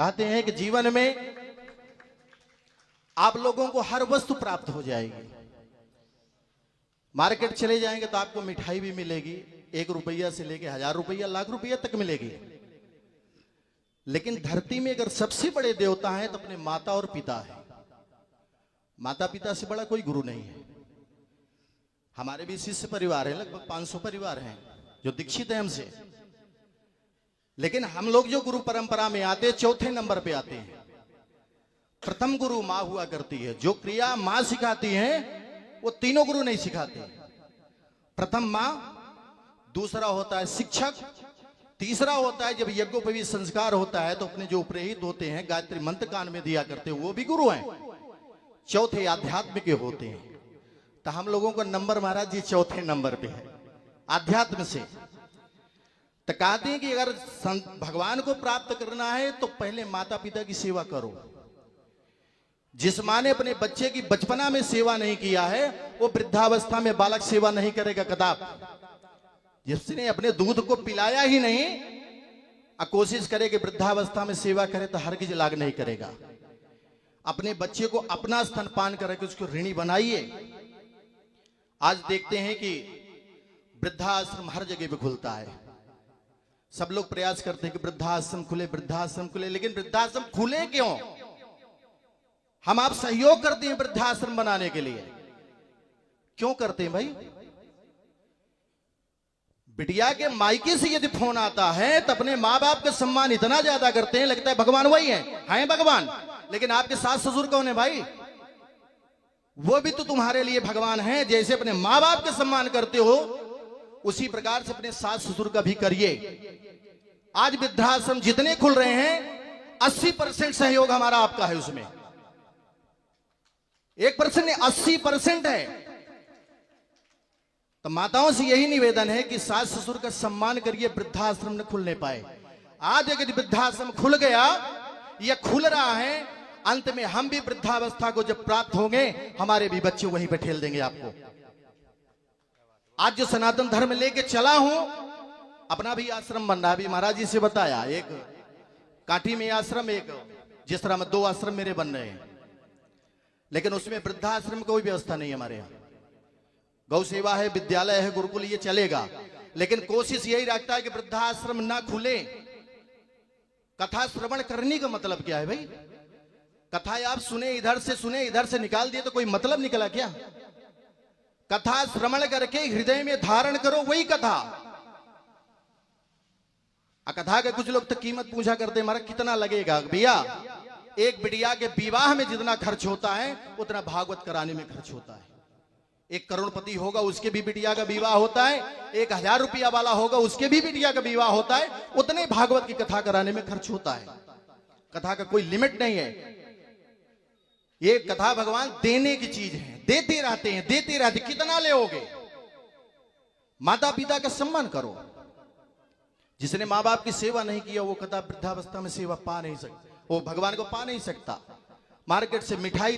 कहते हैं कि जीवन में आप लोगों को हर वस्तु प्राप्त हो जाएगी। मार्केट चले जाएंगे तो आपको मिठाई भी मिलेगी, 1 रुपया से लेके 1000 रुपया, लाख रुपया तक मिलेगी। लेकिन धरती में अगर सबसे बड़े देवता हैं तो अपने माता और पिता है। माता पिता से बड़ा कोई गुरु नहीं है। हमारे भी शिष्य परिवार है, लगभग 500 परिवार हैं जो दीक्षित है हमसे। लेकिन हम लोग जो गुरु परंपरा में आते हैं, चौथे नंबर पे आते हैं। प्रथम गुरु मां हुआ करती है। जो क्रिया मां सिखाती है वो तीनों गुरु नहीं सिखाते। प्रथम मां, दूसरा होता है शिक्षक, तीसरा होता है जब यज्ञोपवीत संस्कार होता है तो अपने जो उपरेहित होते हैं गायत्री मंत्र कान में दिया करते हैं, वो भी गुरु हैं। चौथे आध्यात्म के होते हैं। तो हम लोगों का नंबर महाराज जी चौथे नंबर पे है आध्यात्म से। तो कहते हैं कि अगर भगवान को प्राप्त करना है तो पहले माता पिता की सेवा करो। जिस मां ने अपने बच्चे की बचपना में सेवा नहीं किया है वो वृद्धावस्था में बालक सेवा नहीं करेगा कदाप। जिसने अपने दूध को पिलाया ही नहीं कोशिश करे कि वृद्धावस्था में सेवा करे तो हरगिज लाग नहीं करेगा। अपने बच्चे को अपना स्तनपान करके उसको ऋणी बनाइए। आज देखते हैं कि वृद्धाश्रम हर जगह पे खुलता है। सब लोग प्रयास करते हैं कि वृद्धाश्रम खुले, वृद्धाश्रम खुले, लेकिन वृद्धाश्रम खुले क्यों? हम आप सहयोग करते हैं वृद्धाश्रम बनाने के लिए, क्यों करते हैं भाई? बिटिया के मायके से यदि फोन आता है तो अपने माँ बाप का सम्मान इतना ज्यादा करते हैं, लगता है भगवान वही है भगवान। लेकिन आपके सास ससुर कौन है भाई? वो भी तो तुम्हारे लिए भगवान है। जैसे अपने माँ बाप का सम्मान करते हो उसी प्रकार से अपने सास ससुर का भी करिए। आज वृद्धाश्रम जितने खुल रहे हैं 80% सहयोग हमारा आपका है, उसमें 1% नहीं 80% है। तो माताओं से यही निवेदन है कि सास ससुर का सम्मान करिए, वृद्धाश्रम न खुलने पाए। आज अगर वृद्धाश्रम खुल गया या खुल रहा है, अंत में हम भी वृद्धावस्था को जब प्राप्त होंगे हमारे भी बच्चे वहीं पे ठेल देंगे आपको। आज जो सनातन धर्म लेके चला हूं, अपना भी आश्रम बन रहा। अभी महाराज जी से बताया, एक कांटी में आश्रम, एक जिस तरह में 2 आश्रम मेरे बन रहे हैं। लेकिन उसमें वृद्धाश्रम की कोई व्यवस्था नहीं है हमारे यहाँ। गौ सेवा है, विद्यालय है, गुरुकुल, ये चलेगा। लेकिन कोशिश यही रखता है कि वृद्धाश्रम ना खुले। कथा श्रवण करने का मतलब क्या है भाई? कथा आप सुने, इधर से निकाल दिए तो कोई मतलब निकला क्या? कथा श्रवण करके हृदय में धारण करो, वही कथा। कथा के कुछ लोग तो कीमत पूछा करते, हमारा कितना लगेगा? भैया, एक बिटिया के विवाह में जितना खर्च होता है उतना भागवत कराने में खर्च होता है। एक करोड़पति होगा उसके भी बिटिया का विवाह होता है, 1000 रुपया वाला होगा उसके भी बिटिया का विवाह होता है, उतने भागवत की कथा कराने में खर्च होता है। कथा का कोई लिमिट नहीं है। ये कथा भगवान देने की चीज है, देते रहते हैं, देते रहते। कितना लेओगे? माता पिता का सम्मान करो। जिसने माँ बाप की सेवा नहीं किया वो कथा वृद्धावस्था में सेवा पा नहीं सकता, वो भगवान को पा नहीं सकता। मार्केट से मिठाई